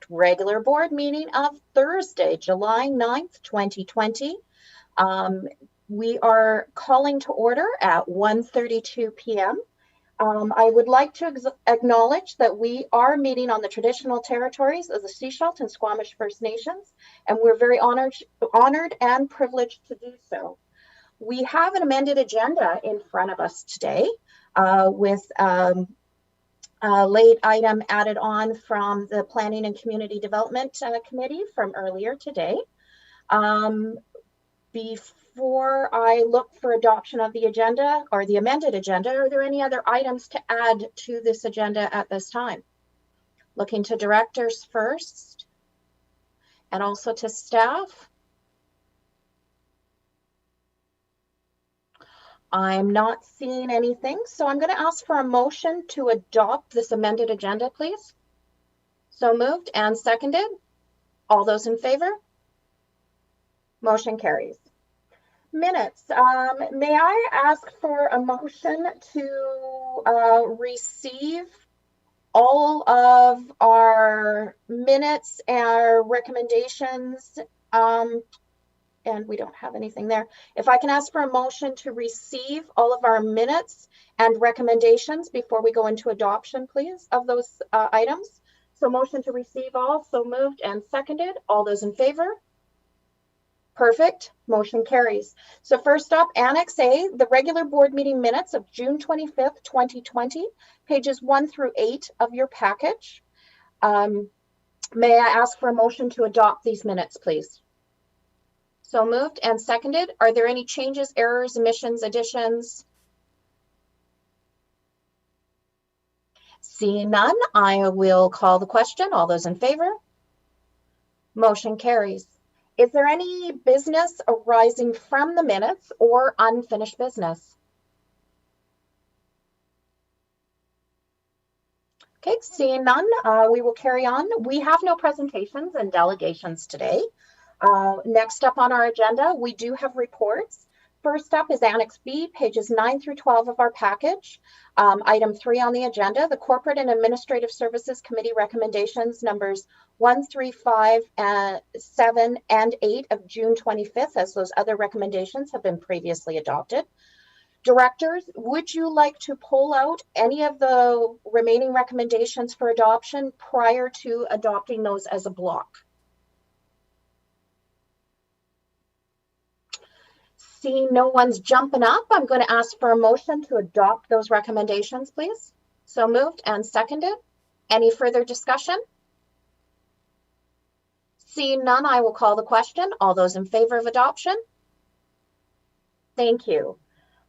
regular board meeting of Thursday, July 9th, 2020. We are calling to order at 1:32 p.m. I would like to acknowledge that we are meeting on the traditional territories of the Sechelt and Squamish First Nations, and we're very honored and privileged to do so. We have an amended agenda in front of us today with a late item added on from the Planning and Community Development Committee from earlier today. Before I look for adoption of the agenda or the amended agenda, are there any other items to add to this agenda at this time? Looking to directors first and also to staff. I'm not seeing anything, so I'm going to ask for a motion to adopt this amended agenda, please. So moved and seconded. All those in favor? Motion carries. Minutes. May I ask for a motion to receive all of our minutes, our recommendations, and we don't have anything there. If I can ask for a motion to receive all of our minutes and recommendations before we go into adoption, please, of those items. So motion to receive all, so moved and seconded. All those in favor? Perfect. Motion carries. So first up, Annex A, the regular board meeting minutes of June 25th, 2020, pages 1 through 8 of your package. May I ask for a motion to adopt these minutes, please? So moved and seconded. Are there any changes, errors, omissions, additions? Seeing none, I will call the question. All those in favor? Motion carries. Is there any business arising from the minutes or unfinished business? Okay, seeing none, we will carry on. We have no presentations and delegations today. Next up on our agenda, we do have reports. First up is Annex B, pages 9 through 12 of our package. Item 3 on the agenda, the Corporate and Administrative Services Committee recommendations numbers 1, 3, 5, 7, and 8 of June 25th, as those other recommendations have been previously adopted. Directors, would you like to pull out any of the remaining recommendations for adoption prior to adopting those as a block? Seeing no one's jumping up, I'm going to ask for a motion to adopt those recommendations, please. So moved and seconded. Any further discussion? Seeing none, I will call the question. All those in favor of adoption? Thank you.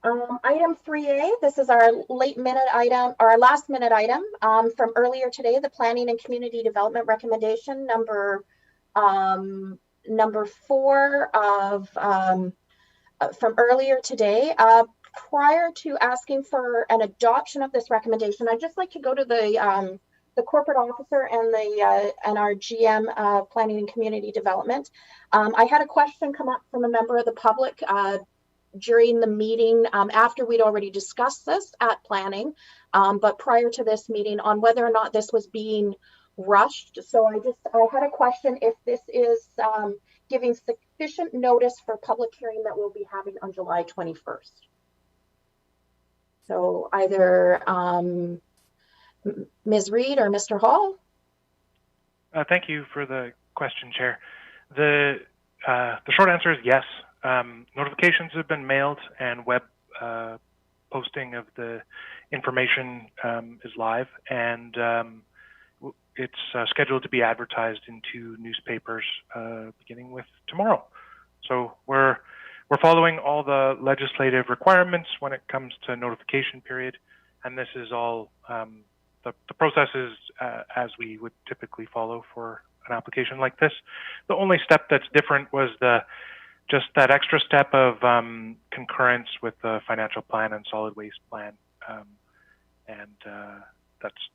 Item 3A, this is our last minute item from earlier today, the Planning and Community Development recommendation number 4 of from earlier today. Prior to asking for an adoption of this recommendation, I'd just like to go to the corporate officer and our GM Planning and Community Development. I had a question come up from a member of the public during the meeting after we'd already discussed this at planning, but prior to this meeting on whether or not this was being rushed. So I had a question if this is giving sufficient notice for public hearing that we'll be having on July 21st. So either Ms. Reed or Mr. Hall. Thank you for the question, Chair. The short answer is yes. Notifications have been mailed and web posting of the information is live, and it's scheduled to be advertised into newspapers beginning with tomorrow. So we're following all the legislative requirements when it comes to notification period, and this is all the process is as we would typically follow for an application like this. The only step that's different was just that extra step of concurrence with the financial plan and solid waste plan, and that's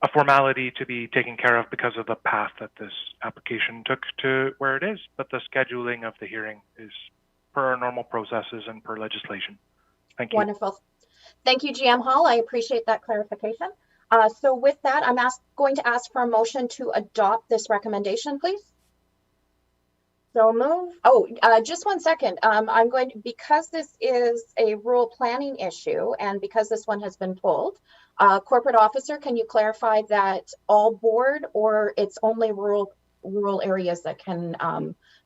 a formality to be taken care of because of the path that this application took to where it is, but the scheduling of the hearing is per our normal processes and per legislation. Thank you. Wonderful. Thank you, GM Hall. I appreciate that clarification. So with that, I'm going to ask for a motion to adopt this recommendation, please. So move. Oh, just 1 second. I'm going to, because this is a rural planning issue and because this one has been pulled, corporate officer, can you clarify that all board or it's only rural areas that can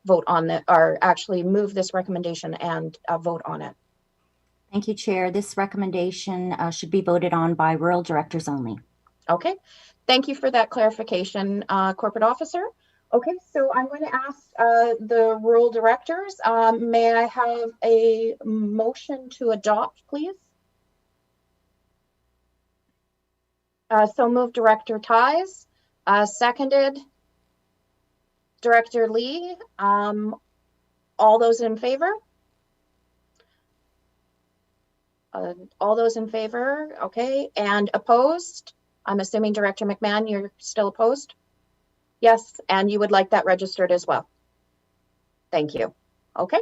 vote on it or actually move this recommendation and vote on it? Thank you, Chair. This recommendation should be voted on by rural directors only. Okay, thank you for that clarification, corporate officer. Okay, so I'm going to ask the rural directors, may I have a motion to adopt, please? So moved, Director Ties. Seconded, Director Lee. All those in favor? All those in favor, okay, and opposed? I'm assuming Director McMahon, you're still opposed? Yes, and you would like that registered as well. Thank you. Okay.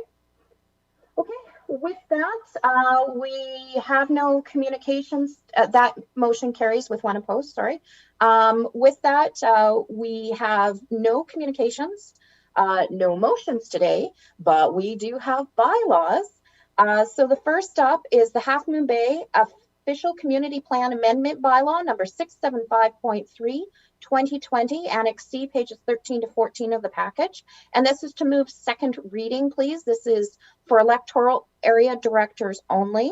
Okay, with that, we have no communications. That motion carries with one opposed, sorry. With that, we have no communications, no motions today, but we do have bylaws. So the first up is the Half Moon Bay Official Community Plan Amendment Bylaw number 675.3, 2020, Annex C, pages 13 to 14 of the package. And this is to move second reading, please. This is for electoral area directors only.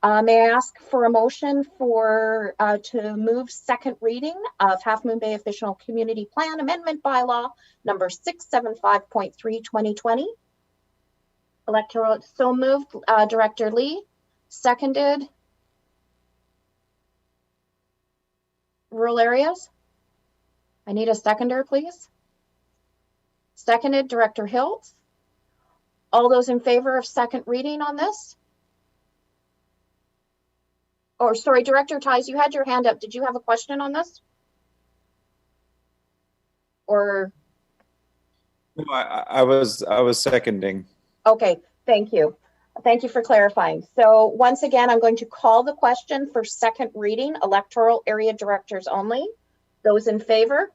May I ask for a motion for to move second reading of Half Moon Bay Official Community Plan Amendment Bylaw number 675.3, 2020. Electoral, so moved, Director Lee. Seconded, rural areas. I need a seconder, please. Seconded, Director Hiltz. All those in favor of second reading on this? Or sorry, Director Ties, you had your hand up. Did you have a question on this? Or? No, I was seconding. Okay, thank you. Thank you for clarifying. So once again, I'm going to call the question for second reading, electoral area directors only. Those in favor?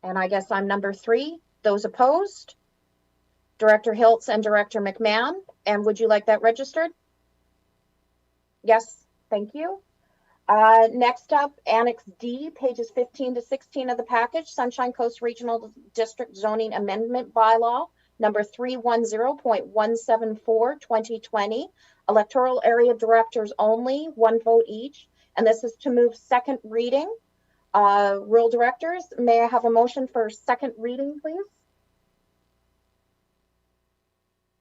And I guess I'm number 3. Those opposed? Director Hiltz and Director McMahon. And would you like that registered? Yes, thank you. Next up, Annex D, pages 15 to 16 of the package, Sunshine Coast Regional District Zoning Amendment Bylaw, number 310.174, 2020, electoral area directors only, 1 vote each. And this is to move second reading. Rural directors, may I have a motion for second reading, please?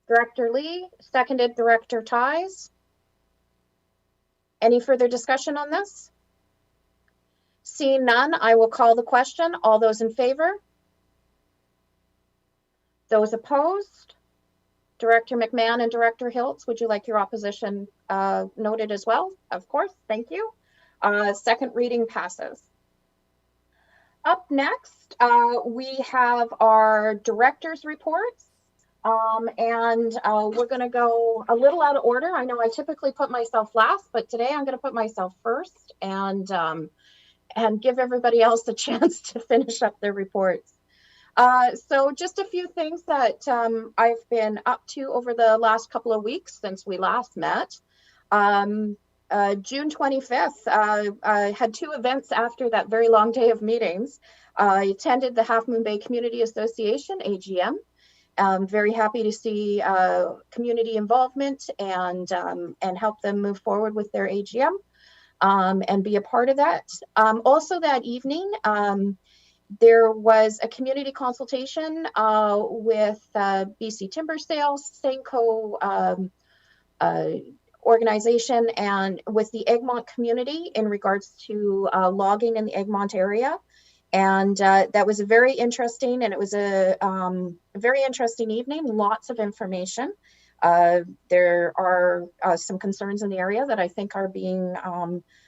Director Lee, seconded Director Ties. Any further discussion on this? Seeing none, I will call the question. All those in favor? Those opposed? Director McMahon and Director Hiltz, would you like your opposition noted as well? Of course, thank you. Second reading passes. Up next, we have our director's reports. We're going to go a little out of order. I know I typically put myself last, but today I'm going to put myself first and give everybody else a chance to finish up their reports. So just a few things that I've been up to over the last couple of weeks since we last met. June 25th, I had 2 events after that very long day of meetings. I attended the Half Moon Bay Community Association, AGM. I'm very happy to see community involvement and help them move forward with their AGM and be a part of that. Also that evening, there was a community consultation with BC Timber Sales, Senco organization, and with the Egmont community in regards to logging in the Egmont area. And that was a very interesting, and it was a very interesting evening, lots of information. There are some concerns in the area that I think are being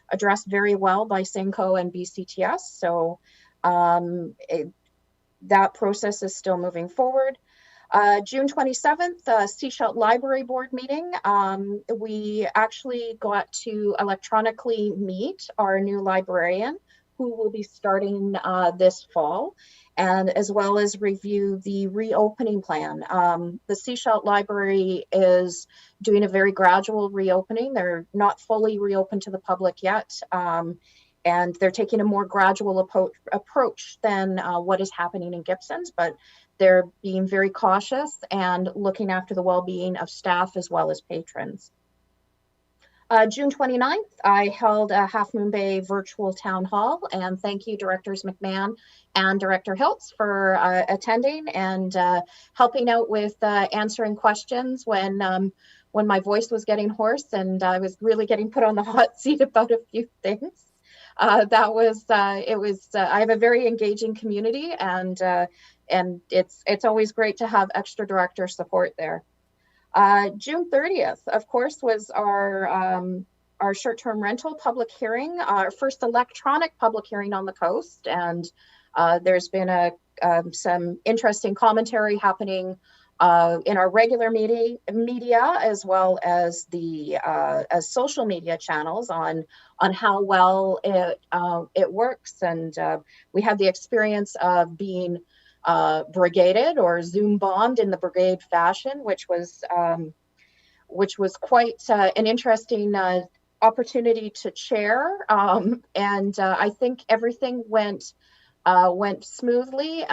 addressed very well by Senco and BCTS. So that process is still moving forward. June 27th, Seashell Library Board meeting. We actually got to electronically meet our new librarian, who will be starting this fall, and as well as review the reopening plan. The Seashell Library is doing a very gradual reopening. They're not fully reopened to the public yet. And they're taking a more gradual approach than what is happening in Gibson's, but they're being very cautious and looking after the well-being of staff as well as patrons. June 29th, I held a Half Moon Bay virtual town hall, and thank you, Directors McMahon and Director Hiltz, for attending and helping out with answering questions when my voice was getting hoarse and I was really getting put on the hot seat about a few things. I have a very engaging community, and it's always great to have extra director support there. June 30th, of course, was our short-term rental public hearing, our first electronic public hearing on the coast, and there's been some interesting commentary happening in our regular media as well as the as social media channels on how well it works, and we had the experience of being brigaded or Zoom bombed in the brigade fashion, which was quite an interesting opportunity to chair, and I think everything went smoothly.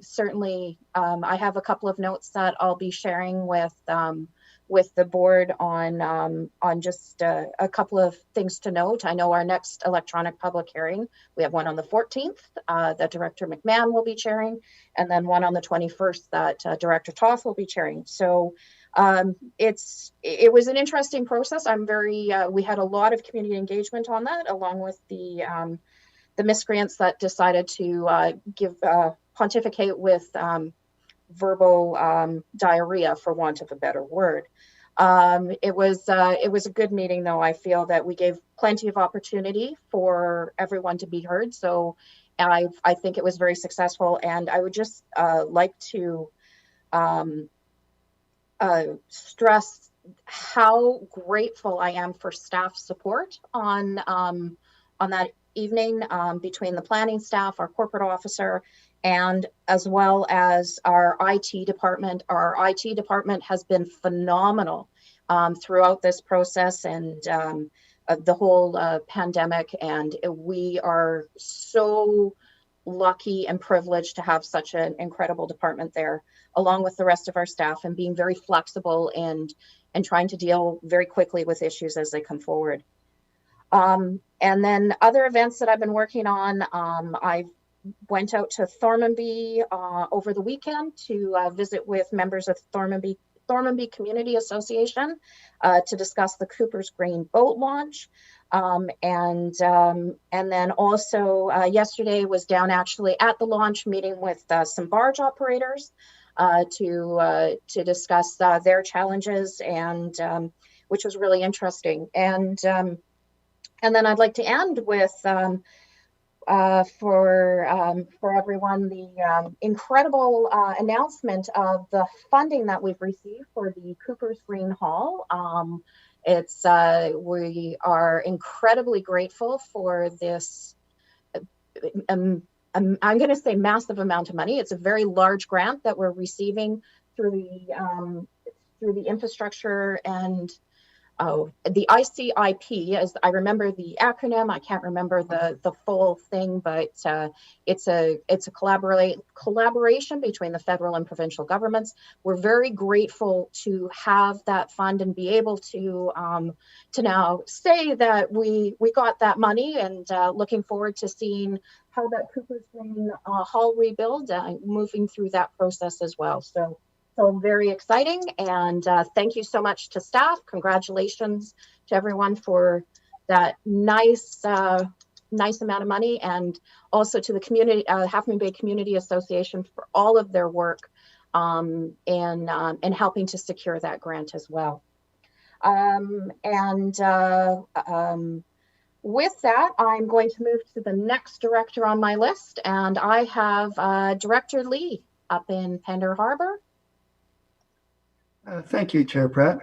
Certainly, I have a couple of notes that I'll be sharing with the board on just a couple of things to note. I know our next electronic public hearing, we have one on the 14th that Director McMahon will be chairing, and then one on the 21st that Director Toth will be chairing. So it was an interesting process. We had a lot of community engagement on that, along with the miscreants that decided to pontificate with verbal diarrhea, for want of a better word. It was a good meeting, though. I feel that we gave plenty of opportunity for everyone to be heard. So I think it was very successful. And I would just like to stress how grateful I am for staff support on that evening, between the planning staff, our corporate officer, and as well as our IT department. Our IT department has been phenomenal throughout this process and the whole pandemic, and we are so lucky and privileged to have such an incredible department there, along with the rest of our staff, and being very flexible and trying to deal very quickly with issues as they come forward. And then other events that I've been working on, I went out to Thormanby over the weekend to visit with members of Thormanby Community Association to discuss the Cooper's Green boat launch. And then also yesterday was down actually at the launch, meeting with some barge operators to discuss their challenges, and which was really interesting. And then I'd like to end with, for everyone, the incredible announcement of the funding that we've received for the Cooper's Green Hall. We are incredibly grateful for this. I'm going to say massive amount of money. It's a very large grant that we're receiving through the infrastructure and the ICIP, as I remember the acronym. I can't remember the full thing, but it's a collaboration between the federal and provincial governments. We're very grateful to have that fund and be able to now say that we got that money, and looking forward to seeing how that Cooper's Green Hall rebuild, moving through that process as well. So very exciting, and thank you so much to staff. Congratulations to everyone for that nice amount of money, and also to the community, Half Moon Bay Community Association, for all of their work in helping to secure that grant as well. With that, I'm going to move to the next director on my list, and I have Director Lee. up in Pender Harbor. Thank you, Chair Pratt.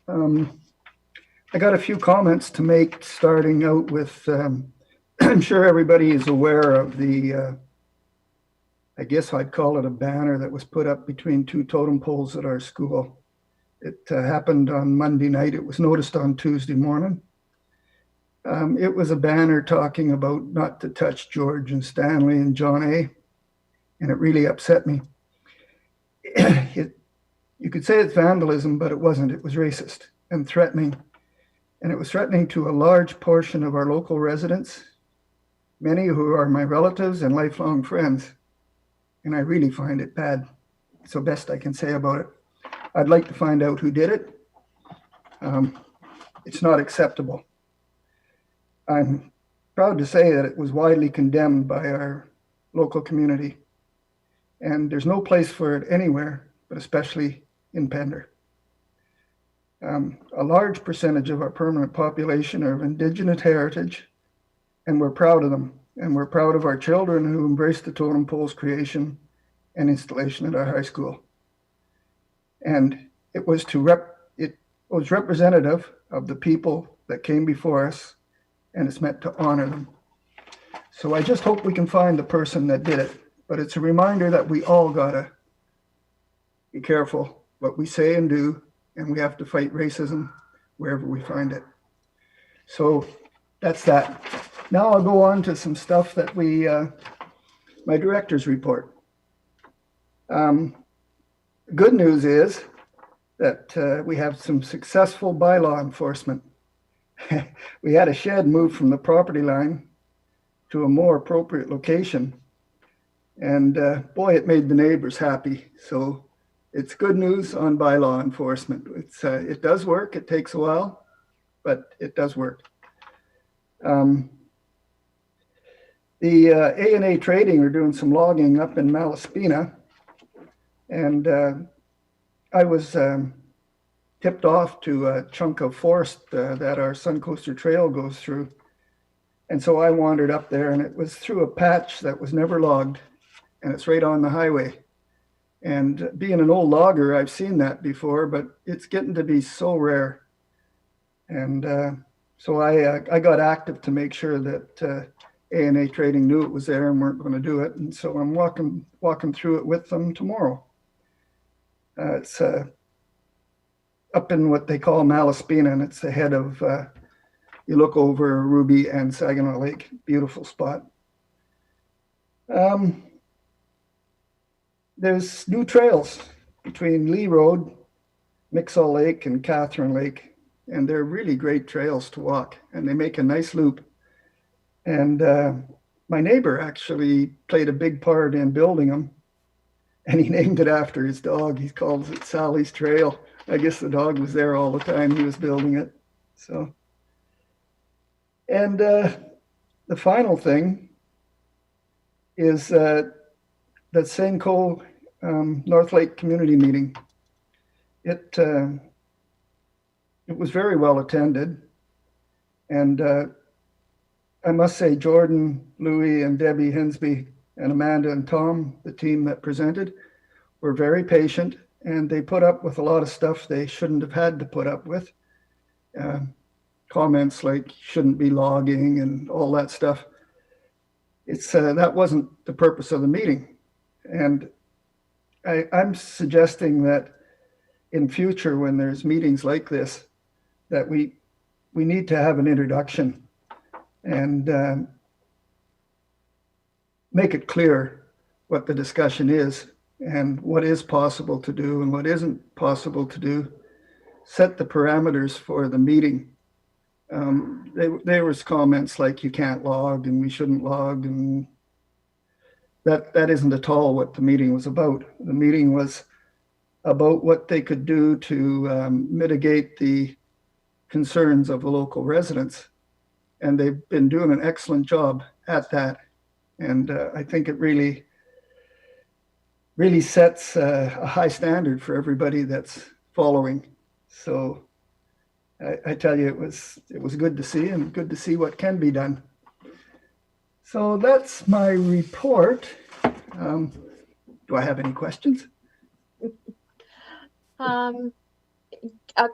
I got a few comments to make, starting out with, I'm sure everybody is aware of the, I guess I'd call it a banner that was put up between two totem poles at our school. It happened on Monday night. It was noticed on Tuesday morning. It was a banner talking about not to touch George and Stanley and John A. And it really upset me. You could say it's vandalism, but it wasn't. It was racist and threatening. And it was threatening to a large portion of our local residents, many who are my relatives and lifelong friends. And I really find it bad. It's the best I can say about it. I'd like to find out who did it. It's not acceptable. I'm proud to say that it was widely condemned by our local community. And there's no place for it anywhere, but especially in Pender. A large percentage of our permanent population are of Indigenous heritage, and we're proud of them. And we're proud of our children who embraced the totem pole's creation and installation at our high school. And it was representative of the people that came before us, and it's meant to honor them. So I just hope we can find the person that did it. But it's a reminder that we all gotta be careful what we say and do, and we have to fight racism wherever we find it. So that's that. Now I'll go on to some stuff that my director's report. Good news is that we have some successful bylaw enforcement. We had a shed moved from the property line to a more appropriate location. And boy, it made the neighbors happy. So it's good news on bylaw enforcement. It does work. It takes a while, but it does work. The A&A Trading are doing some logging up in Malaspina. And I was tipped off to a chunk of forest that our Suncoaster Trail goes through. And so I wandered up there, and it was through a patch that was never logged, and it's right on the highway. And being an old logger, I've seen that before, but it's getting to be so rare. And so I got active to make sure that A&A Trading knew it was there and weren't going to do it. And so I'm walking through it with them tomorrow. It's up in what they call Malaspina, and it's the head of, you look over Ruby and Saginaw Lake, beautiful spot. There's new trails between Lee Road, Mixall Lake, and Catherine Lake, and they're really great trails to walk, and they make a nice loop. And my neighbor actually played a big part in building them, and he named it after his dog. He calls it Sally's Trail. I guess the dog was there all the time he was building it. So, and the final thing is the Senco North Lake Community Meeting. It was very well attended, and I must say Jordan, Louie, and Debbie Hinsby, and Amanda and Tom, the team that presented, were very patient, and they put up with a lot of stuff they shouldn't have had to put up with. Comments like shouldn't be logging and all that stuff. It's that wasn't the purpose of the meeting. And I'm suggesting that in future, when there's meetings like this, that we need to have an introduction and make it clear what the discussion is and what is possible to do and what isn't possible to do. Set the parameters for the meeting. There was comments like you can't log and we shouldn't log, and that isn't at all what the meeting was about. The meeting was about what they could do to mitigate the concerns of the local residents. And they've been doing an excellent job at that. And I think it really sets a high standard for everybody that's following. So I tell you, it was good to see, and good to see what can be done. So that's my report. Do I have any questions? A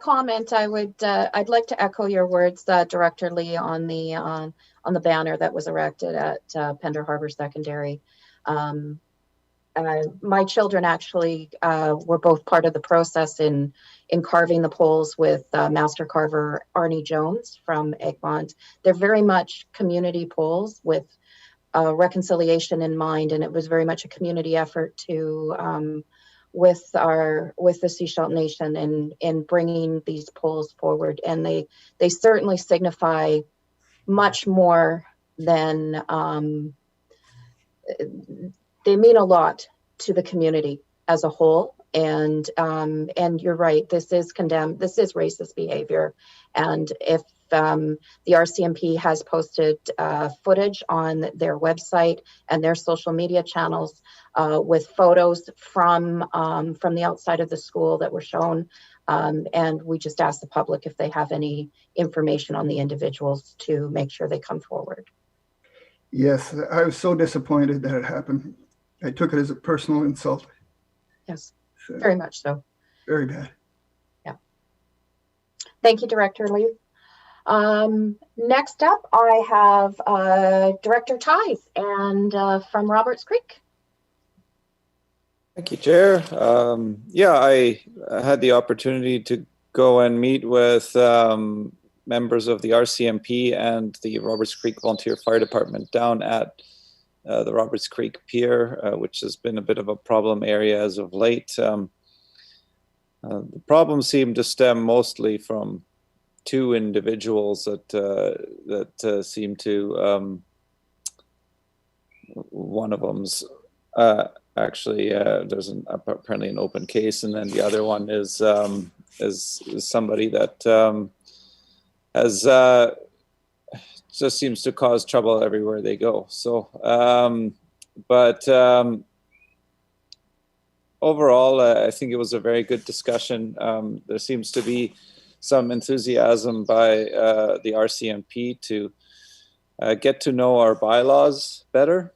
comment, I'd like to echo your words, Director Lee, on the banner that was erected at Pender Harbor Secondary. My children actually were both part of the process in carving the poles with master carver Arnie Jones from Egmont. They're very much community poles with reconciliation in mind, and it was very much a community effort to with the Seashell Nation in bringing these poles forward, and they certainly signify much more than they mean a lot to the community as a whole. And you're right, this is condemned, this is racist behavior. And if the RCMP has posted footage on their website and their social media channels with photos from the outside of the school that were shown. And we just ask the public if they have any information on the individuals to make sure they come forward. Yes, I was so disappointed that it happened. I took it as a personal insult. Yes, So, very much so. very bad. Yeah. Thank you, Director Lee. Next up, I have Director Ties and from Roberts Creek. Thank you, Chair. Yeah, I had the opportunity to go and meet with members of the RCMP and the Roberts Creek Volunteer Fire Department down at the Roberts Creek Pier, which has been a bit of a problem area as of late. The problem seemed to stem mostly from two individuals that seem to, one of them's actually there's apparently an open case, and then the other one is somebody that has just seems to cause trouble everywhere they go. So, but overall, I think it was a very good discussion. There seems to be some enthusiasm by the RCMP to get to know our bylaws better,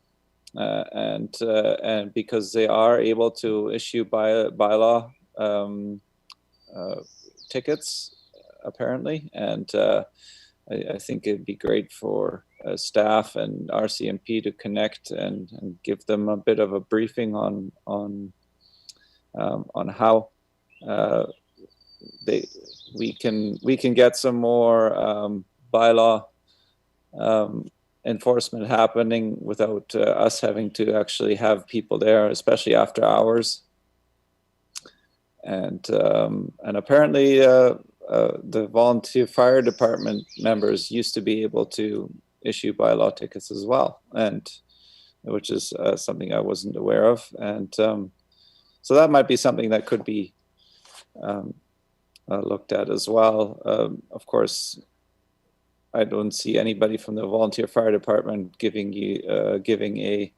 and because they are able to issue bylaw tickets, apparently, and I think it'd be great for staff and RCMP to connect and give them a bit of a briefing on how we can get some more bylaw enforcement happening without us having to actually have people there, especially after hours. And apparently the volunteer fire department members used to be able to issue bylaw tickets as well, and which is something I wasn't aware of. And so that might be something that could be looked at as well. Of course, I don't see anybody from the volunteer fire department giving a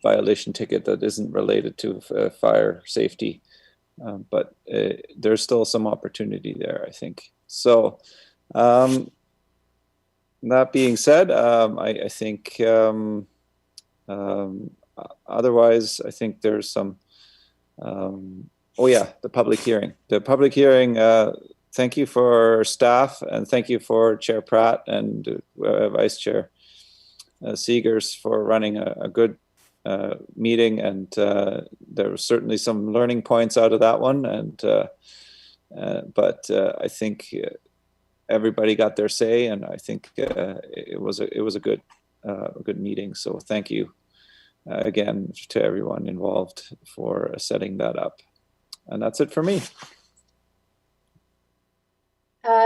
violation ticket that isn't related to fire safety, but there's still some opportunity there, I think. So that being said, I think otherwise, I think there's some oh yeah, the public hearing. Thank you for staff, and thank you for Chair Pratt and Vice Chair Seegers for running a good meeting, and there were certainly some learning points out of that one, and but I think everybody got their say, and I think it was a good meeting. So thank you again to everyone involved for setting that up, and that's it for me.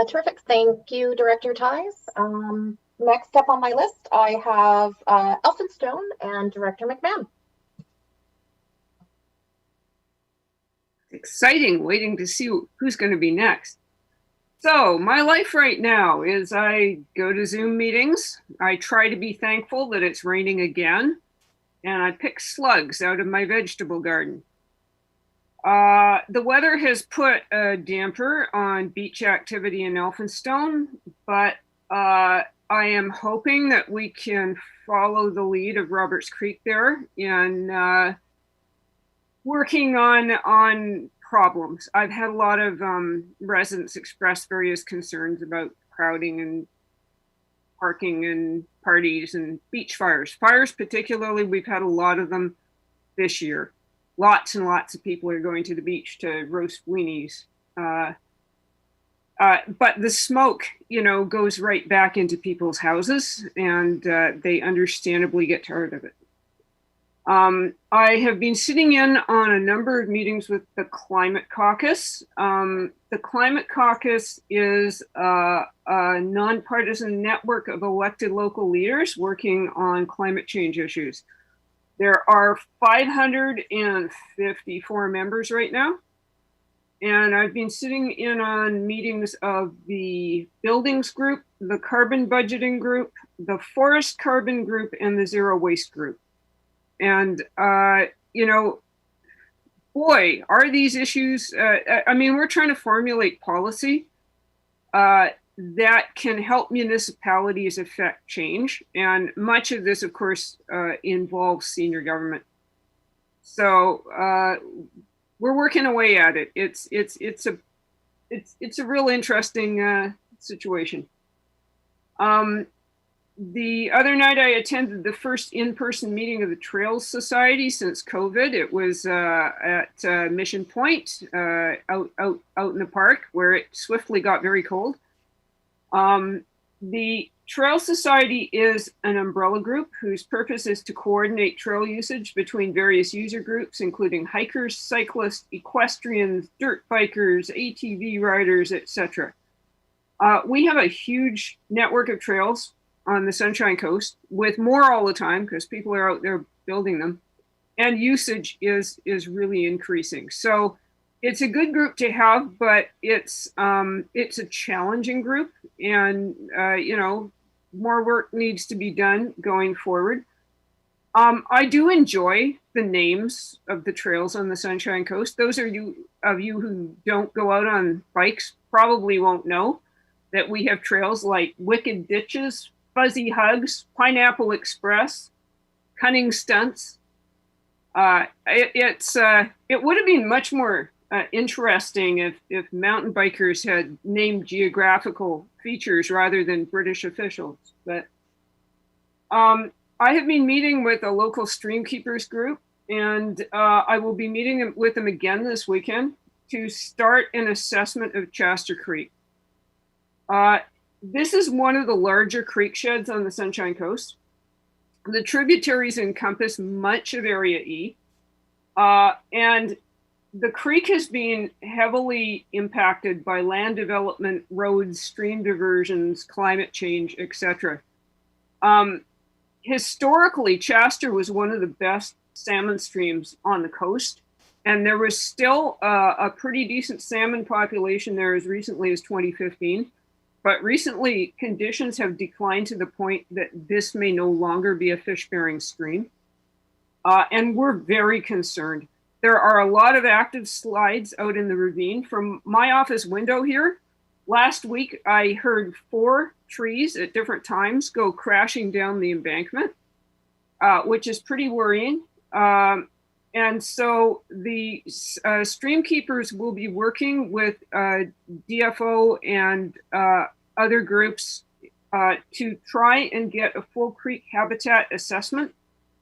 Terrific. Thank you, Director Ties. Next up on my list, I have Elphinstone and Director McMahon. Exciting, waiting to see who's going to be next. So my life right now is I go to Zoom meetings. I try to be thankful that it's raining again, and I pick slugs out of my vegetable garden. The weather has put a damper on beach activity in Elphinstone, but I am hoping that we can follow the lead of Roberts Creek there in working on problems. I've had a lot of residents express various concerns about crowding and parking and parties and beach fires. Fires particularly, we've had a lot of them this year. Lots and lots of people are going to the beach to roast weenies. But the smoke, goes right back into people's houses, and they understandably get tired of it. I have been sitting in on a number of meetings with the Climate Caucus. The Climate Caucus is a nonpartisan network of elected local leaders working on climate change issues. There are 554 members right now. And I've been sitting in on meetings of the buildings group, the carbon budgeting group, the forest carbon group, and the zero waste group. And, boy, are these issues, we're trying to formulate policy that can help municipalities affect change. And much of this, of course, involves senior government. So we're working away at it. It's a real interesting situation. The other night I attended the first in-person meeting of the Trails Society since COVID. It was at Mission Point out in the park, where it swiftly got very cold. The Trail Society is an umbrella group whose purpose is to coordinate trail usage between various user groups, including hikers, cyclists, equestrians, dirt bikers, ATV riders, etc. We have a huge network of trails on the Sunshine Coast, with more all the time because people are out there building them, and usage is really increasing. So it's a good group to have, but it's a challenging group, and more work needs to be done going forward. I do enjoy the names of the trails on the Sunshine Coast. Those of you who don't go out on bikes probably won't know that we have trails like Wicked Ditches, Fuzzy Hugs, Pineapple Express, Cunning Stunts. It would have been much more interesting if mountain bikers had named geographical features rather than British officials. But I have been meeting with a local stream keepers group, and I will be meeting with them again this weekend to start an assessment of Chester Creek. This is one of the larger creek sheds on the Sunshine Coast. The tributaries encompass much of Area E, and the creek has been heavily impacted by land development, roads, stream diversions, climate change, etc. Historically, Chester was one of the best salmon streams on the coast, and there was still a pretty decent salmon population there as recently as 2015. But recently, conditions have declined to the point that this may no longer be a fish-bearing stream. And we're very concerned. There are a lot of active slides out in the ravine. From my office window here, last week, I heard 4 trees at different times go crashing down the embankment, which is pretty worrying. And so the stream keepers will be working with DFO and other groups to try and get a full creek habitat assessment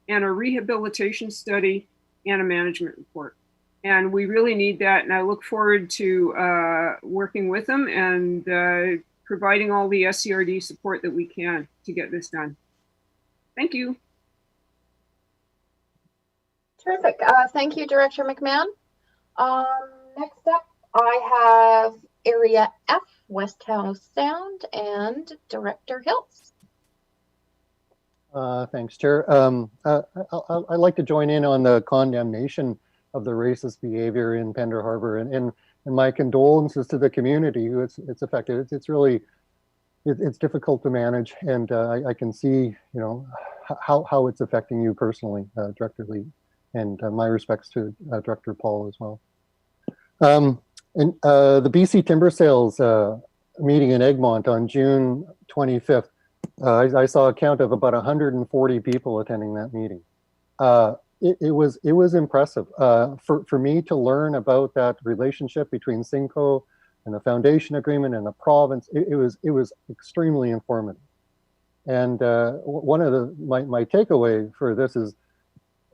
and a rehabilitation study and a management report. And we really need that. And I look forward to working with them and providing all the SCRD support that we can to get this done. Thank you. Terrific. Thank you, Director McMahon. Next up, I have Area F, West House Sound, and Director Hiltz. Thanks, Chair. I'd like to join in on the condemnation of the racist behavior in Pender Harbor, and my condolences to the community who it's affected. It's really difficult to manage, and I can see how it's affecting you personally, Director Lee. And my respects to Director Paul as well. And the BC Timber Sales meeting in Egmont on June 25th I saw a count of about 140 people attending that meeting. It was impressive for me to learn about that relationship between Simcoe and the foundation agreement and the province. It was extremely informative. And one of my takeaway for this is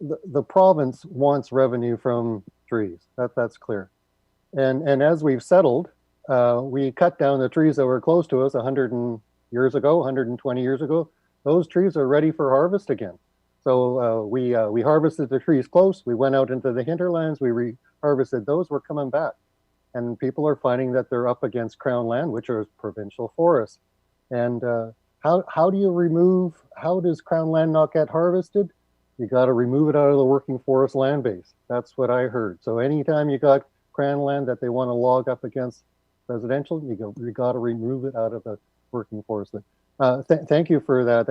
the province wants revenue from trees. That's clear. And as we've settled, we cut down the trees that were close to us 100 years ago, 120 years ago. Those trees are ready for harvest again. So we harvested the trees close. We went out into the hinterlands. We harvested those. We're coming back, and people are finding that they're up against Crown land, which are provincial forests. And how do you remove? How does Crown land not get harvested? You got to remove it out of the working forest land base. That's what I heard. So anytime you got Crown land that they want to log up against residential, you got to remove it out of the working forest. Thank you for that.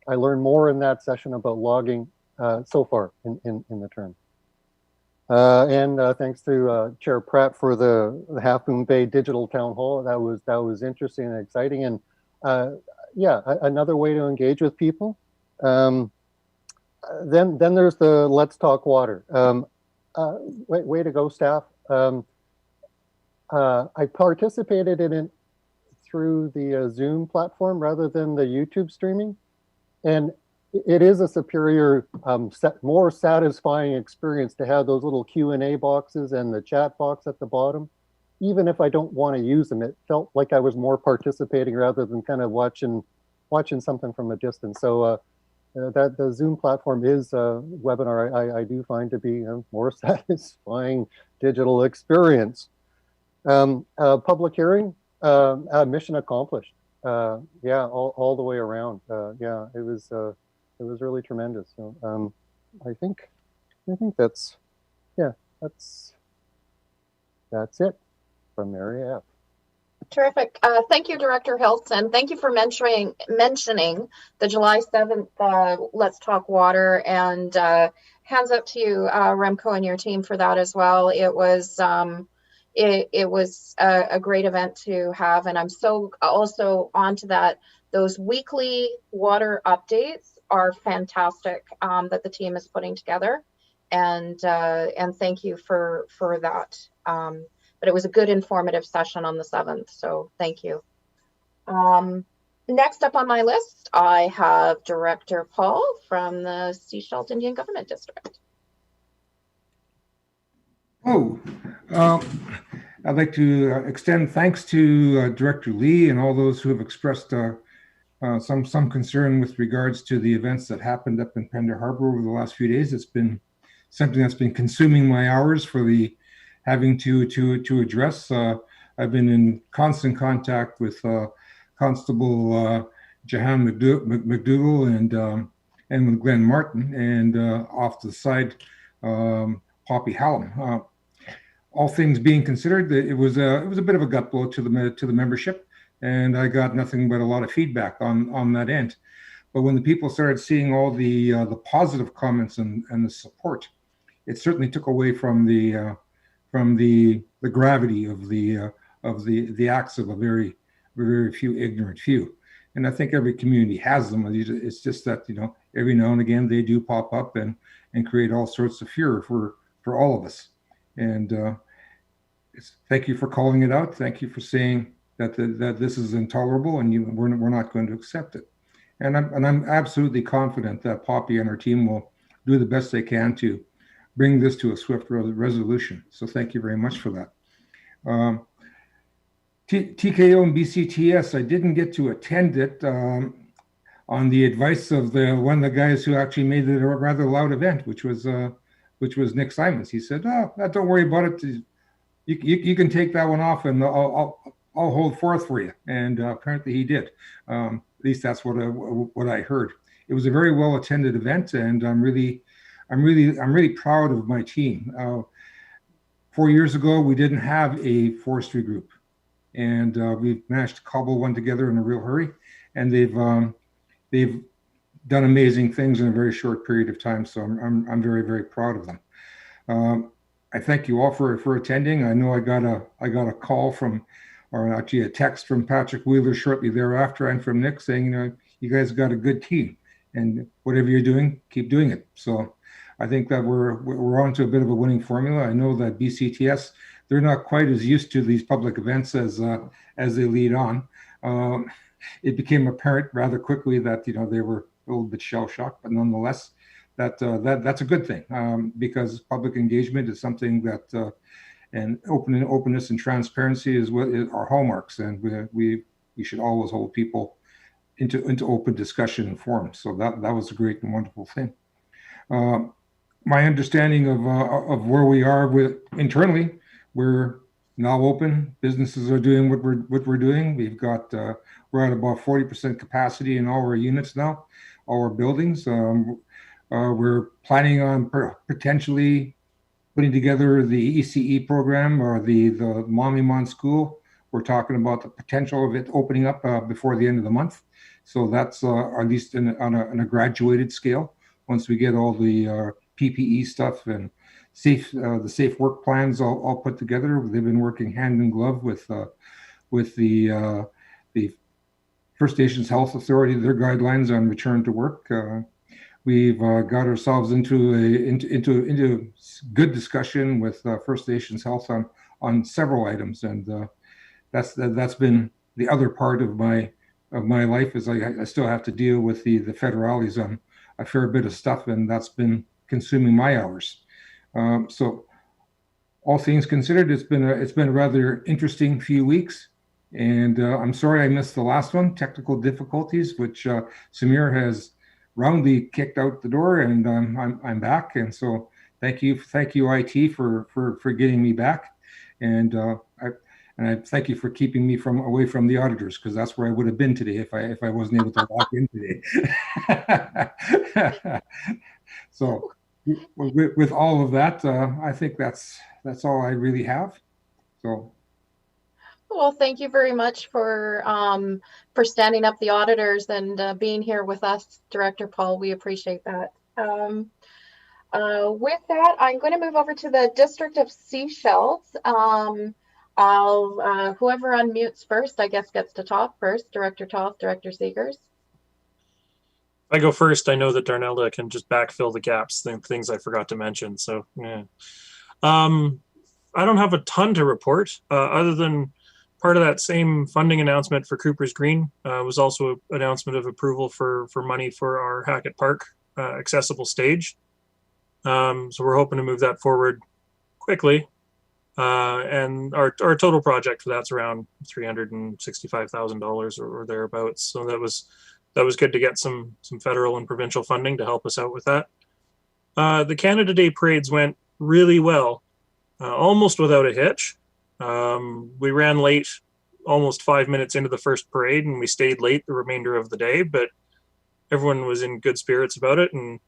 I learned more in that session about logging so far in the term. And thanks to Chair Pratt for the Half Moon Bay Digital Town Hall. That was interesting and exciting. And yeah, another way to engage with people. Then there's the Let's Talk Water. Way to go, staff. I participated in it through the Zoom platform rather than the YouTube streaming. And it is a superior, more satisfying experience to have those little Q&A boxes and the chat box at the bottom. Even if I don't want to use them, it felt like I was more participating rather than kind of watching something from a distance. So that the Zoom platform is a webinar I do find to be a more satisfying digital experience. Public hearing, mission accomplished. Yeah, all the way around. Yeah, it was really tremendous. So I think that's it from Mary F. Terrific. Thank you, Director Hilton. Thank you for mentioning the July 7th Let's Talk Water, and hands up to you, Remco, and your team for that as well. It was a great event to have, and I'm so also onto that. Those weekly water updates are fantastic that the team is putting together, and thank you for that. But it was a good informative session on the 7th, so thank you. Next up on my list, I have Director Paul from the Sechelt Indian Government District. I'd like to extend thanks to Director Lee and all those who have expressed some concern with regards to the events that happened up in Pender Harbor over the last few days. It's been something that's been consuming my hours for the having to address. I've been in constant contact with Constable Jahan McDougall and with Glenn Martin, and off to the side, Poppy Hallam. All things being considered, it was a bit of a gut blow to the membership, and I got nothing but a lot of feedback on that end. But when the people started seeing all the positive comments and the support, it certainly took away from the gravity of the acts of a very, very few ignorant few. And I think every community has them. It's just that, every now and again they do pop up and create all sorts of fear for all of us. And thank you for calling it out. Thank you for saying that this is intolerable and we're not going to accept it. And I'm absolutely confident that Poppy and her team will do the best they can to bring this to a swift resolution. So thank you very much for that. TKO and BCTS, I didn't get to attend it on the advice of one of the guys who actually made it a rather loud event, which was Nick Simons. He said, "Oh, don't worry about it. You can take that one off, and I'll hold forth for you." And apparently he did. At least that's what I heard. It was a very well attended event, and I'm really proud of my team. 4 years ago, we didn't have a forestry group, and we've managed to cobble one together in a real hurry, and they've done amazing things in a very short period of time. So I'm very, very proud of them. I thank you all for attending. I know I got a call from or actually a text from Patrick Wheeler shortly thereafter, and from Nick saying, you guys got a good team, and whatever you're doing, keep doing it. So I think that we're on to a bit of a winning formula. I know that BCTS, they're not quite as used to these public events as they lead on. It became apparent rather quickly that they were a little bit shell shocked, but nonetheless, that's a good thing, because public engagement is something that and openness and transparency is what are hallmarks, and we should always hold people into open discussion and forums. So that was a great and wonderful thing. My understanding of where we are with internally, we're now open. Businesses are doing what we're doing. We've got we're at about 40% capacity in all our units now, all our buildings. We're planning on potentially putting together the ECE program or the Momimon School. We're talking about the potential of it opening up before the end of the month. So that's at least on a graduated scale. Once we get all the PPE stuff and the safe work plans all put together, they've been working hand in glove with the First Nations Health Authority, their guidelines on return to work. We've got ourselves into good discussion with First Nations Health on several items, and that's been the other part of my life, is I still have to deal with the federales on a fair bit of stuff, and that's been consuming my hours. So all things considered, it's been a rather interesting few weeks, and I'm sorry I missed the last one, technical difficulties, which Samir has roundly kicked out the door, and I'm back. And so thank you IT for getting me back, and I thank you for keeping me away from the auditors, because that's where I would have been today if I wasn't able to log in today. So with all of that, I think that's all I really have. So. Well, thank you very much for standing up the auditors and being here with us, Director Paul. We appreciate that. With that, I'm going to move over to the District of Sechelt. Whoever unmutes first, I guess, gets to talk first. Director Toth, Director Seegers. I go first. I know that Darnella can just backfill the gaps, things I forgot to mention. So, yeah. I don't have a ton to report other than part of that same funding announcement for Cooper's Green was also an announcement of approval for money for our Hackett Park accessible stage. So we're hoping to move that forward quickly. And our total project for that's around $365,000 or thereabouts. So that was good to get some federal and provincial funding to help us out with that. The Canada Day parades went really well, almost without a hitch. We ran late almost 5 minutes into the first parade, and we stayed late the remainder of the day, but everyone was in good spirits about it, and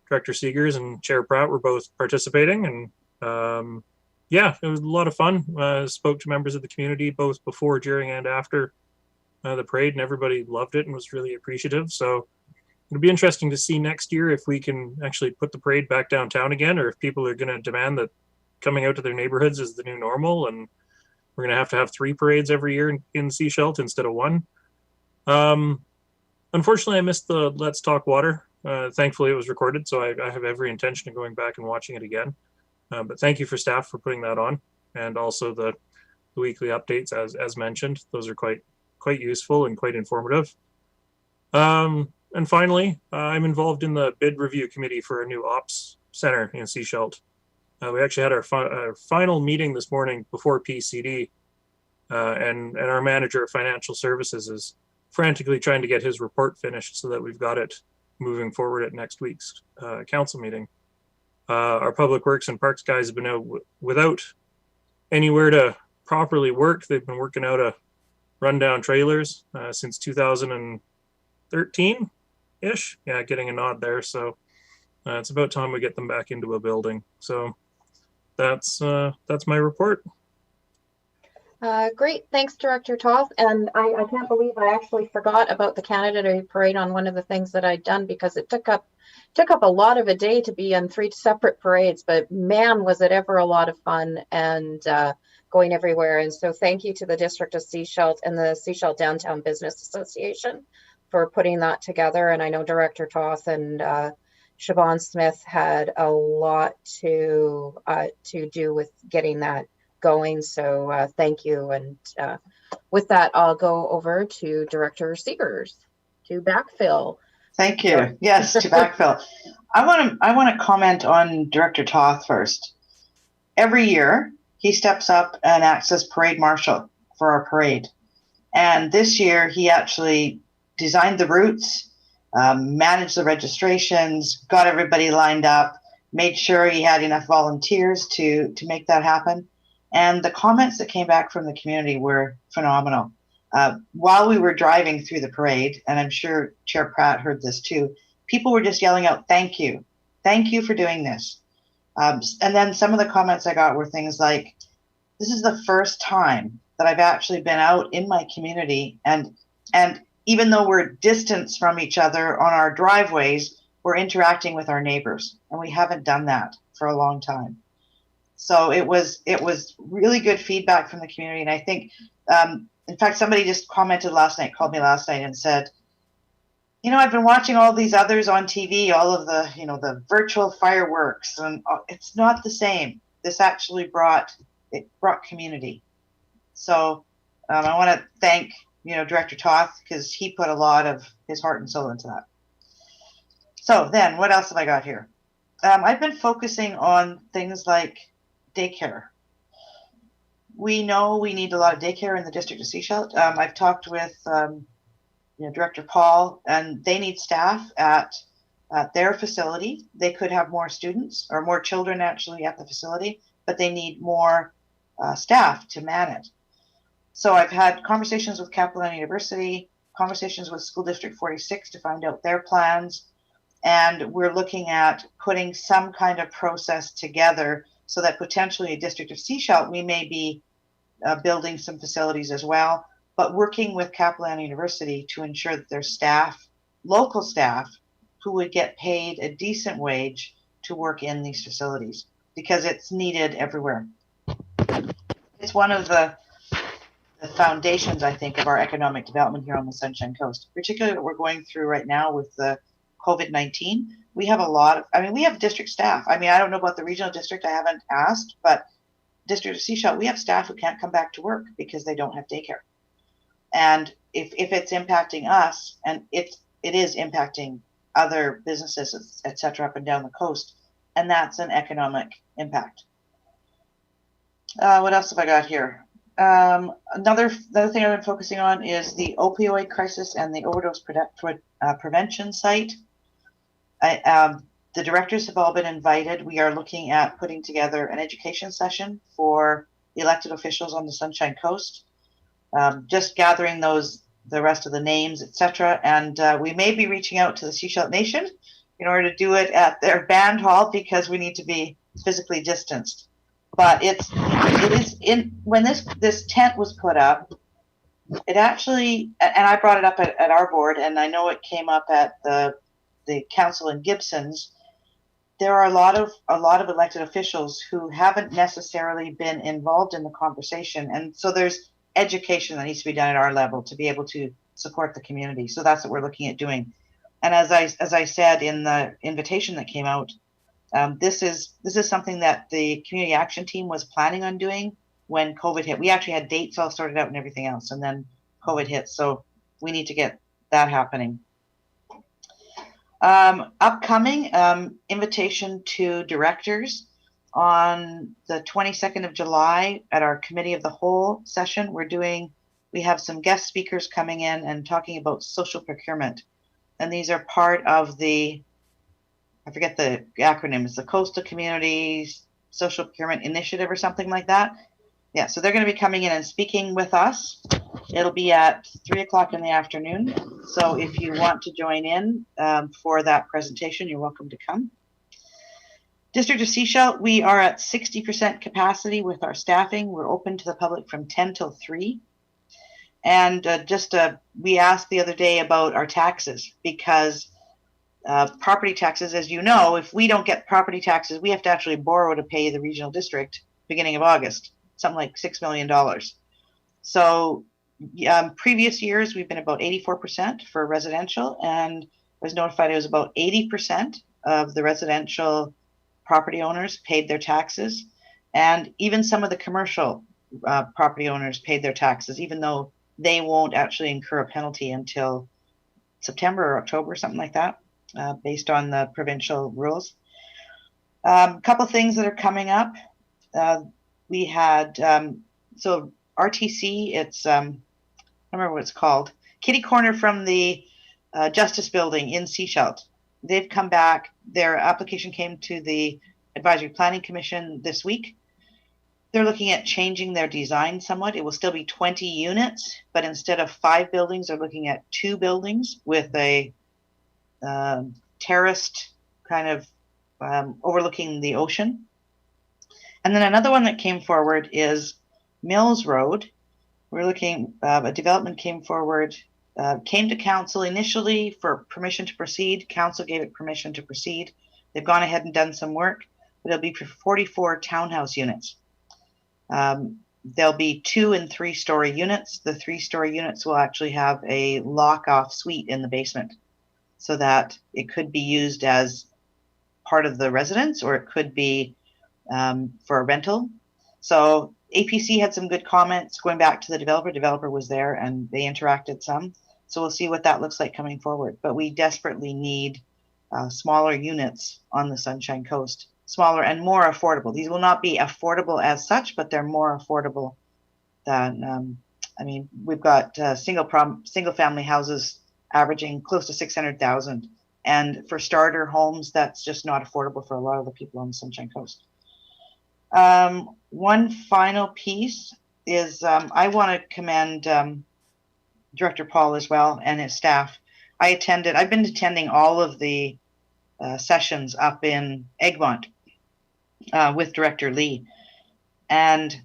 Director Seegers and Chair Pratt were both participating, and yeah, it was a lot of fun. Spoke to members of the community both before, during, and after the parade, and everybody loved it and was really appreciative. So it'll be interesting to see next year if we can actually put the parade back downtown again, or if people are going to demand that coming out to their neighborhoods is the new normal, and we're going to have 3 parades every year in Sechelt instead of 1. Unfortunately, I missed the Let's Talk Water. Thankfully, it was recorded, so I have every intention of going back and watching it again. But thank you for staff for putting that on, and also the weekly updates as mentioned. Those are quite useful and quite informative. And finally, I'm involved in the bid review committee for a new ops center in Sechelt. We actually had our final meeting this morning before PCD, and our manager of financial services is frantically trying to get his report finished so that we've got it moving forward at next week's council meeting. Our public works and parks guys have been out without anywhere to properly work. They've been working out of rundown trailers since 2013-ish. Yeah, getting a nod there. So it's about time we get them back into a building. So that's my report. Great, thanks, Director Toth. And I can't believe I actually forgot about the Canada Day parade on one of the things that I'd done, because it took up a lot of a day to be on 3 separate parades. But man, was it ever a lot of fun, and going everywhere. And so thank you to the District of Sechelt and the Sechelt Downtown Business Association for putting that together. And I know Director Toth and Siobhan Smith had a lot to do with getting that going. So thank you. And with that, I'll go over to Director Seegers to backfill. Thank you. Yes, to backfill. I want to comment on Director Toth first. Every year, he steps up and acts as parade marshal for our parade. And this year, he actually designed the routes, managed the registrations, got everybody lined up, made sure he had enough volunteers to make that happen. And the comments that came back from the community were phenomenal. While we were driving through the parade, and I'm sure Chair Pratt heard this too, people were just yelling out, "Thank you. Thank you for doing this." And then some of the comments I got were things like, "This is the first time that I've actually been out in my community, and even though we're distanced from each other on our driveways, we're interacting with our neighbors, and we haven't done that for a long time." So it was really good feedback from the community, and I think, in fact, somebody just commented last night, called me last night, and said, "You know, I've been watching all these others on TV, all of the, the virtual fireworks, and it's not the same. This actually brought community." So I want to thank, Director Toth, because he put a lot of his heart and soul into that. So then, what else have I got here? I've been focusing on things like daycare. We know we need a lot of daycare in the District of Sechelt. I've talked with Director Paul, and they need staff at their facility. They could have more students or more children actually at the facility, but they need more staff to man it. So I've had conversations with Capilano University, conversations with School District 46 to find out their plans, and we're looking at putting some kind of process together so that potentially a District of Sechelt, we may be building some facilities as well, but working with Capilano University to ensure that there's staff, local staff, who would get paid a decent wage to work in these facilities, because it's needed everywhere. It's one of the foundations, I think, of our economic development here on the Sunshine Coast, particularly what we're going through right now with the COVID-19. We have we have district staff. I don't know about the regional district, I haven't asked, but District of Sechelt, we have staff who can't come back to work because they don't have daycare. And if it's impacting us, and it is impacting other businesses, et cetera, up and down the coast, and that's an economic impact. What else have I got here? Another thing I've been focusing on is the opioid crisis and the overdose prevention site. The directors have all been invited. We are looking at putting together an education session for elected officials on the Sunshine Coast, just gathering the rest of the names, etc. And we may be reaching out to the Sechelt Nation in order to do it at their band hall, because we need to be physically distanced. But it is when this tent was put up, it actually, and I brought it up at our board, and I know it came up at the council in Gibson's. There are a lot of elected officials who haven't necessarily been involved in the conversation, and so there's education that needs to be done at our level to be able to support the community. So that's what we're looking at doing. And as I said in the invitation that came out, this is something that the community action team was planning on doing when COVID hit. We actually had dates all sorted out and everything else, and then COVID hit. So we need to get that happening. Upcoming invitation to directors on the 22nd of July at our committee of the whole session. We have some guest speakers coming in and talking about social procurement. And these are part of I forget the acronym, it's the Coastal Communities Social Procurement Initiative or something like that. Yeah, so they're going to be coming in and speaking with us. It'll be at 3:00 in the afternoon. So if you want to join in for that presentation, you're welcome to come. District of Sechelt, we are at 60% capacity with our staffing. We're open to the public from 10 till 3. And we asked the other day about our taxes, because property taxes, as you know, if we don't get property taxes, we have to actually borrow to pay the regional district beginning of August. something like $6 million. So previous years, we've been about 84% for residential, and I was notified it was about 80% of the residential property owners paid their taxes. And even some of the commercial property owners paid their taxes, even though they won't actually incur a penalty until September or October, something like that, based on the provincial rules. A couple of things that are coming up. We had, so RTC, it's, I don't remember what it's called, kitty corner from the Justice Building in Seashelt. They've come back. Their application came to the Advisory Planning Commission this week. They're looking at changing their design somewhat. It will still be 20 units, but instead of 5 buildings, they're looking at 2 buildings with a terraced kind of overlooking the ocean. And then another one that came forward is Mills Road. We're looking, a development came forward, came to council initially for permission to proceed. Council gave it permission to proceed. They've gone ahead and done some work, but it'll be for 44 townhouse units. There'll be 2 and 3 story units. The 3-story units will actually have a lock-off suite in the basement so that it could be used as part of the residence, or it could be for a rental. So APC had some good comments going back to the developer. Developer was there and they interacted some. So we'll see what that looks like coming forward. But we desperately need smaller units on the Sunshine Coast, smaller and more affordable. These will not be affordable as such, but they're more affordable than, I mean, we've got single family houses averaging close to 600,000. And for starter homes, that's just not affordable for a lot of the people on the Sunshine Coast. One final piece is I want to commend Director Paul as well and his staff. I've been attending all of the sessions up in Egmont with Director Lee. And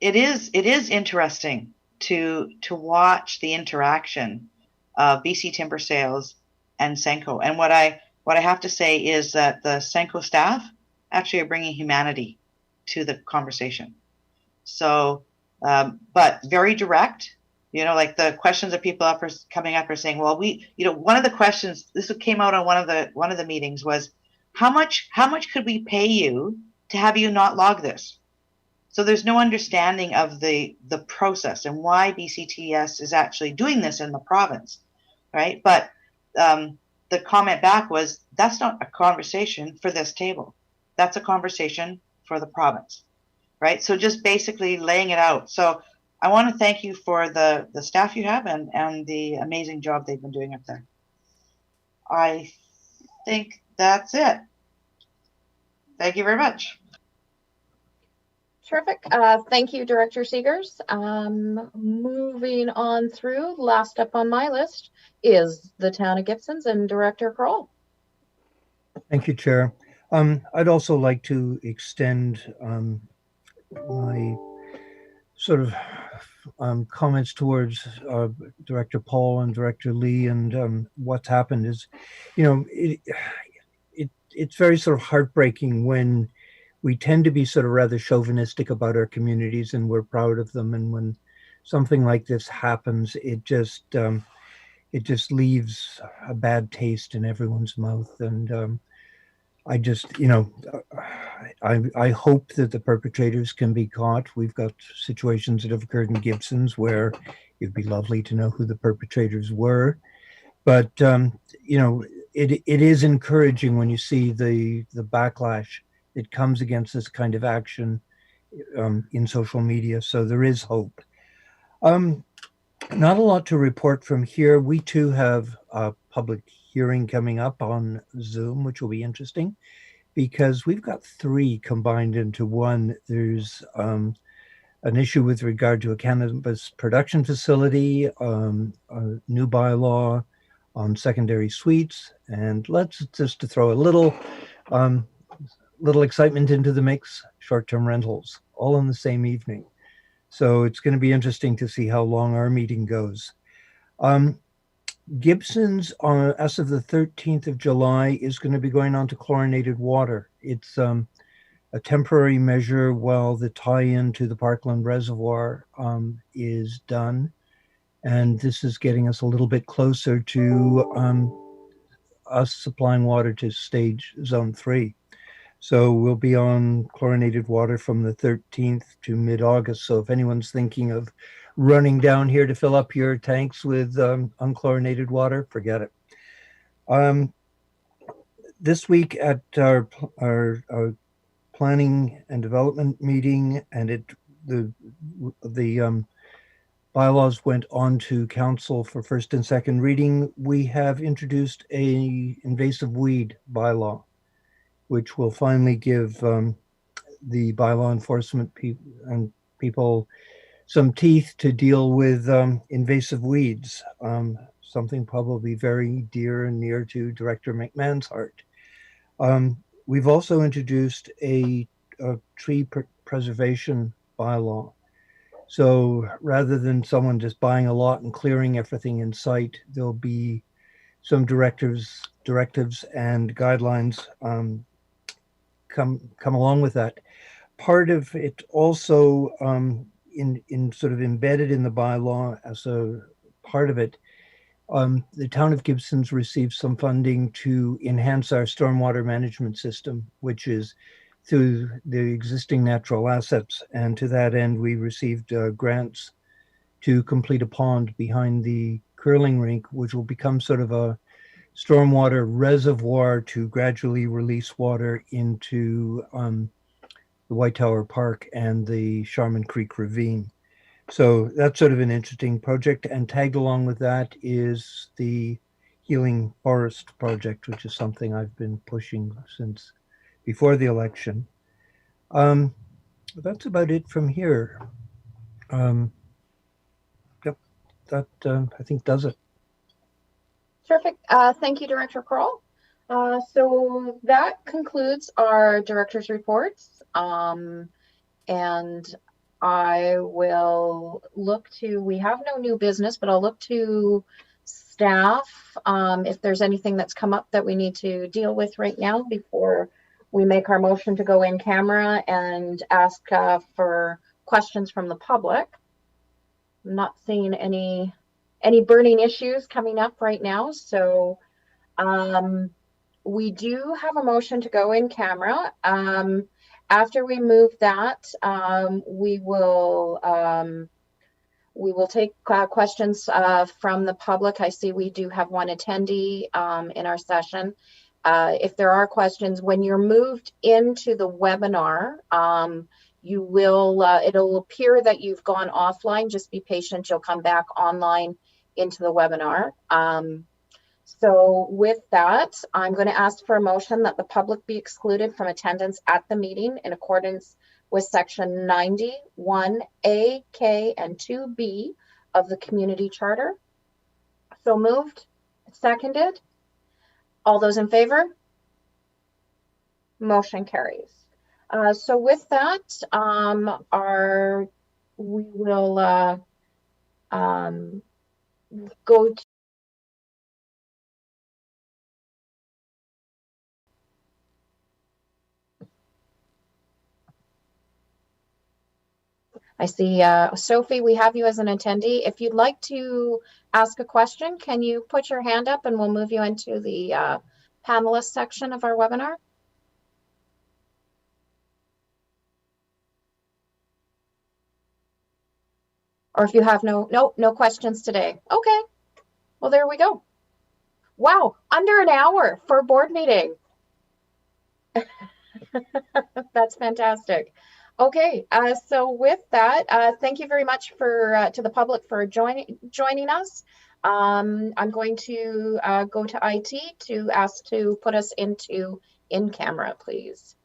it is interesting to watch the interaction of BC Timber Sales and Senco. And what I have to say is that the Senco staff actually are bringing humanity to the conversation. So, but very direct, you know, like the questions that people are coming up are saying, well, one of the questions, this came out on one of the meetings was, how much could we pay you to have you not log this? So there's no understanding of the process and why BCTS is actually doing this in the province, right? But the comment back was, that's not a conversation for this table. That's a conversation for the province, right? So just basically laying it out. So I want to thank you for the staff you have and the amazing job they've been doing up there. I think that's it. Thank you very much. Terrific. Thank you, Director Seegers. Moving on through, last up on my list is the Town of Gibsons and Director Kroll. Thank you, Chair. I'd also like to extend my sort of comments towards Director Paul and Director Lee, and what's happened is, you know, it's very sort of heartbreaking when we tend to be sort of rather chauvinistic about our communities and we're proud of them, and when something like this happens, it just leaves a bad taste in everyone's mouth. And I just, you know, I hope that the perpetrators can be caught. We've got situations that have occurred in Gibsons where it'd be lovely to know who the perpetrators were. But, you know, it is encouraging when you see the backlash that comes against this kind of action in social media. So there is hope. Not a lot to report from here. We too have a public hearing coming up on Zoom, which will be interesting because we've got 3 combined into one. There's an issue with regard to a cannabis production facility, a new bylaw on secondary suites, and let's just to throw a little excitement into the mix, short-term rentals, all in the same evening. So it's going to be interesting to see how long our meeting goes. Gibsons, as of the 13th of July, is going to be going on to chlorinated water. It's a a temporary measure while the tie-in to the Parkland Reservoir is done. And this is getting us a little bit closer to us supplying water to stage zone 3. So we'll be on chlorinated water from the 13th to mid-August. So if anyone's thinking of running down here to fill up your tanks with unchlorinated water, forget it. This week at our planning and development meeting, and the bylaws went on to council for first and second reading, we have introduced a invasive weed bylaw, which will finally give the bylaw enforcement people some teeth to deal with invasive weeds, something probably very dear and near to Director McMahon's heart. We've also introduced a tree preservation bylaw. So rather than someone just buying a lot and clearing everything in sight, there'll be some directives and guidelines come along with that. Part of it also in sort of embedded in the bylaw as a part of it, the town of Gibson's received some funding to enhance our stormwater management system, which is through the existing natural assets. And to that end, we received grants to complete a pond behind the curling rink, which will become sort of a stormwater reservoir to gradually release water into the White Tower Park and the Sharman Creek Ravine. So that's sort of an interesting project. And tagged along with that is the Healing Forest Project, which is something I've been pushing since before the election. That's about it from here. Yep, that I think does it. Terrific. Thank you, Director Kroll. So that concludes our director's reports. And I will look to, we have no new business, but I'll look to staff if there's anything that's come up that we need to deal with right now before we make our motion to go in camera and ask for questions from the public. I'm not seeing any burning issues coming up right now. So we do have a motion to go in camera. After we move that, we will take questions from the public. I see we do have one attendee in our session. If there are questions, when you're moved into the webinar, you will, it'll appear that you've gone offline. Just be patient. You'll come back online into the webinar. So with that, I'm going to ask for a motion that the public be excluded from attendance at the meeting in accordance with section 91A, K, and 2B of the community charter. So moved, seconded. All those in favor? Motion carries. So with that, we will go to I see, Sophie, we have you as an attendee. If you'd like to ask a question, can you put your hand up and we'll move you into the panelist section of our webinar? Or if you have no questions today. Okay, well, there we go. Wow, under an hour for a board meeting. That's fantastic. Okay, so with that, thank you very much to the public for joining us. I'm going to go to IT to ask to put us into in camera, please.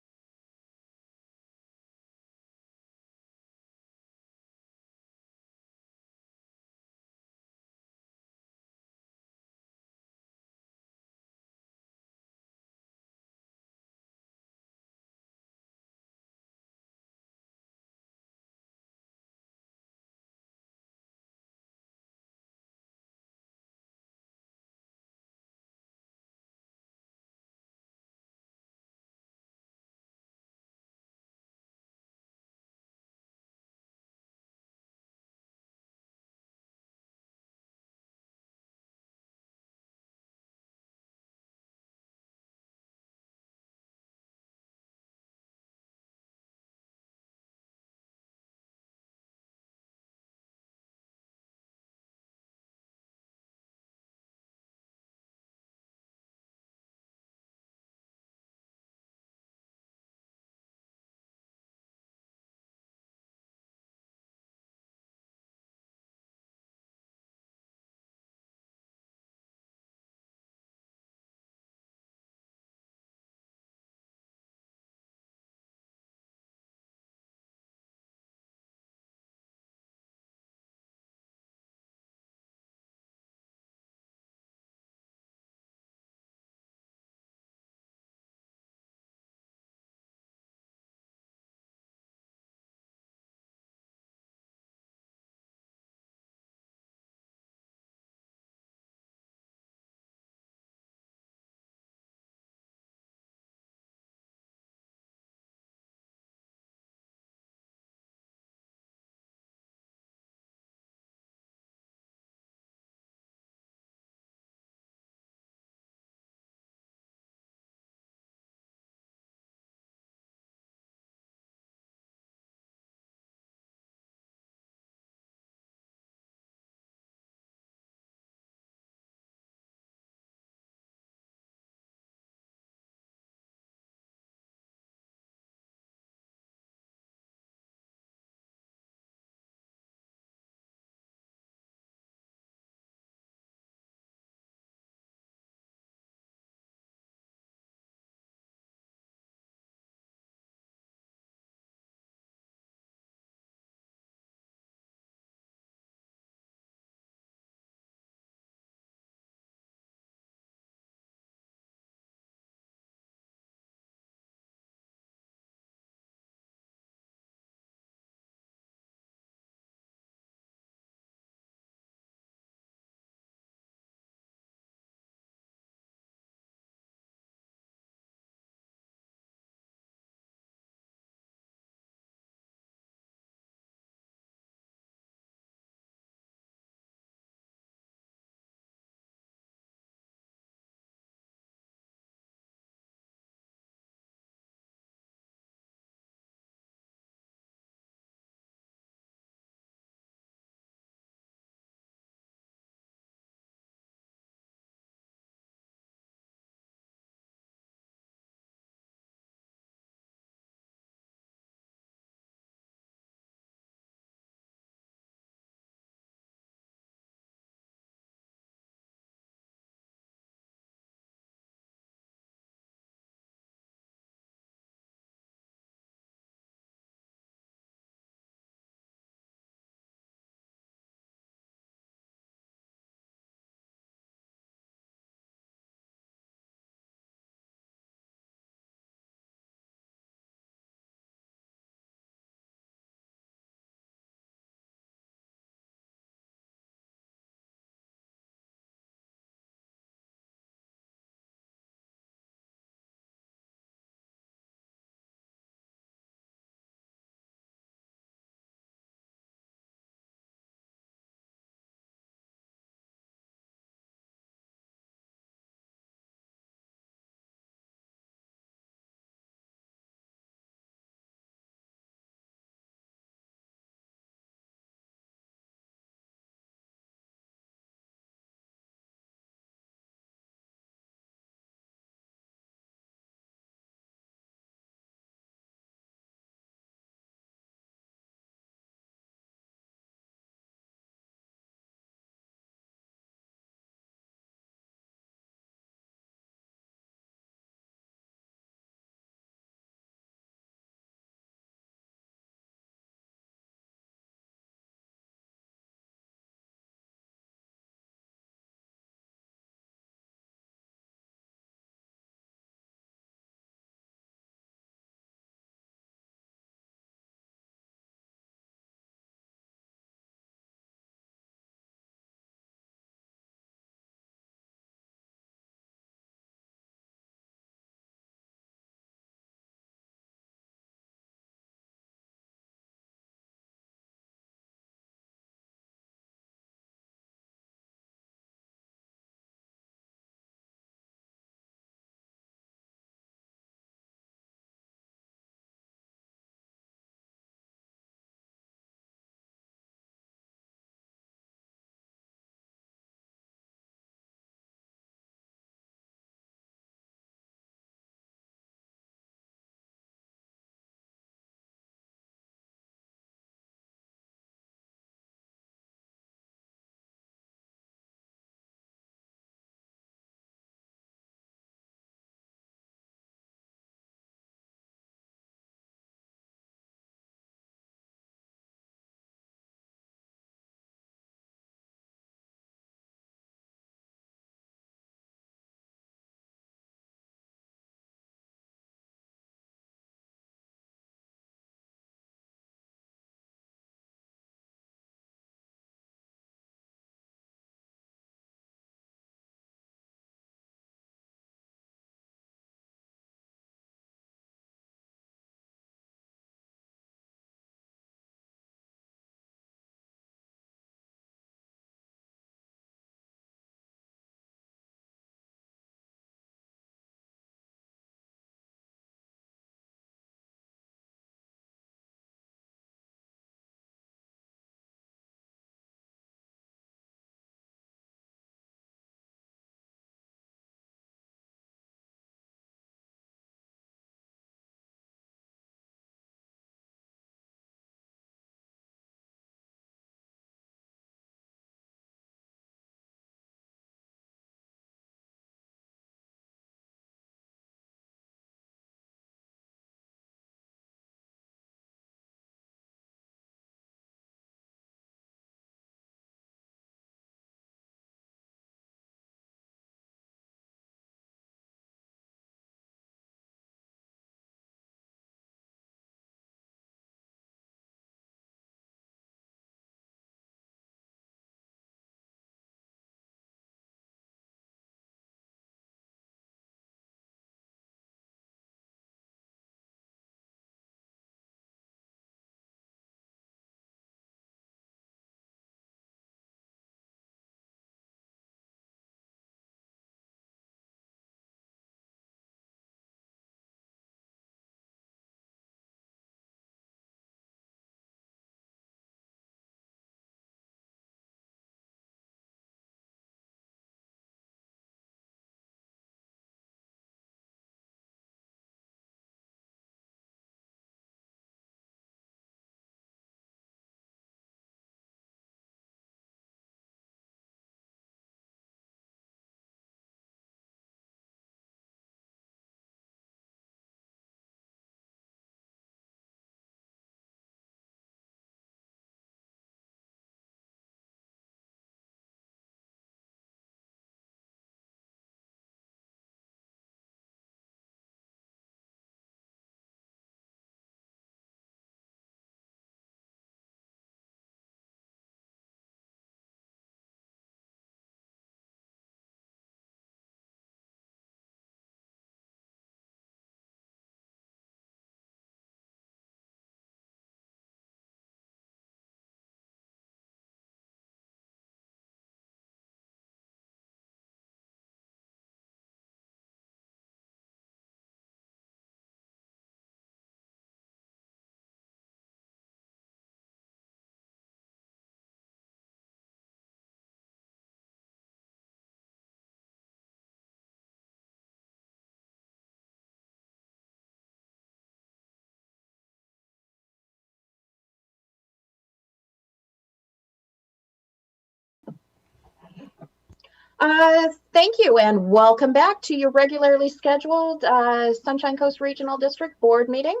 Thank you, and welcome back to your regularly scheduled Sunshine Coast Regional District Board meeting.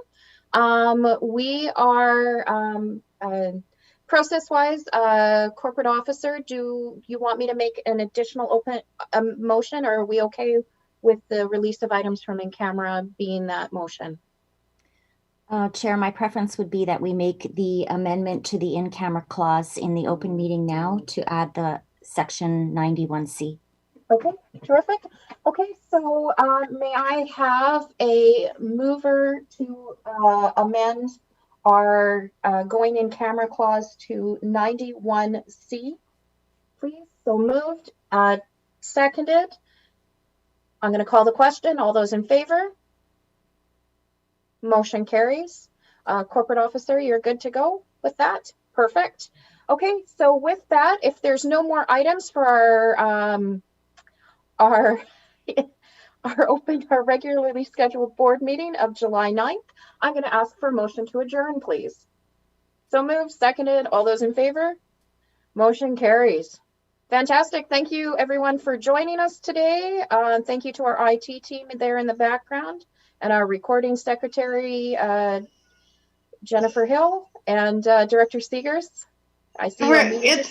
We are process-wise, corporate officer. Do you want me to make an additional open motion, or are we okay with the release of items from in camera being that motion? Chair, my preference would be that we make the amendment to the in-camera clause in the open meeting now to add the section 91C. Okay, terrific. Okay, so may I have a mover to amend our going in camera clause to 91C, please? So moved, seconded. I'm going to call the question. All those in favor? Motion carries. Corporate officer, you're good to go with that? Perfect. Okay, so with that, if there's no more items for our regularly scheduled board meeting of July 9th, I'm going to ask for a motion to adjourn, please. So moved, seconded. All those in favor? Motion carries. Fantastic. Thank you, everyone, for joining us today. Thank you to our IT team there in the background and our recording secretary, Jennifer Hill, and Director Seegers. I see you.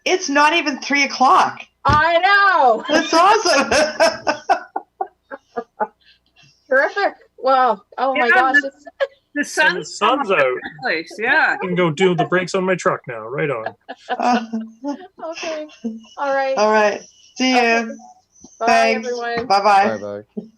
It's not even 3 o'clock. I know. That's awesome. Terrific. Well, oh my gosh. The sun's out. Place. Yeah. I can go do the brakes on my truck now. Right on. Okay. All right. All right. See you. Okay. Bye, Thanks. everyone. Bye-bye. Bye-bye.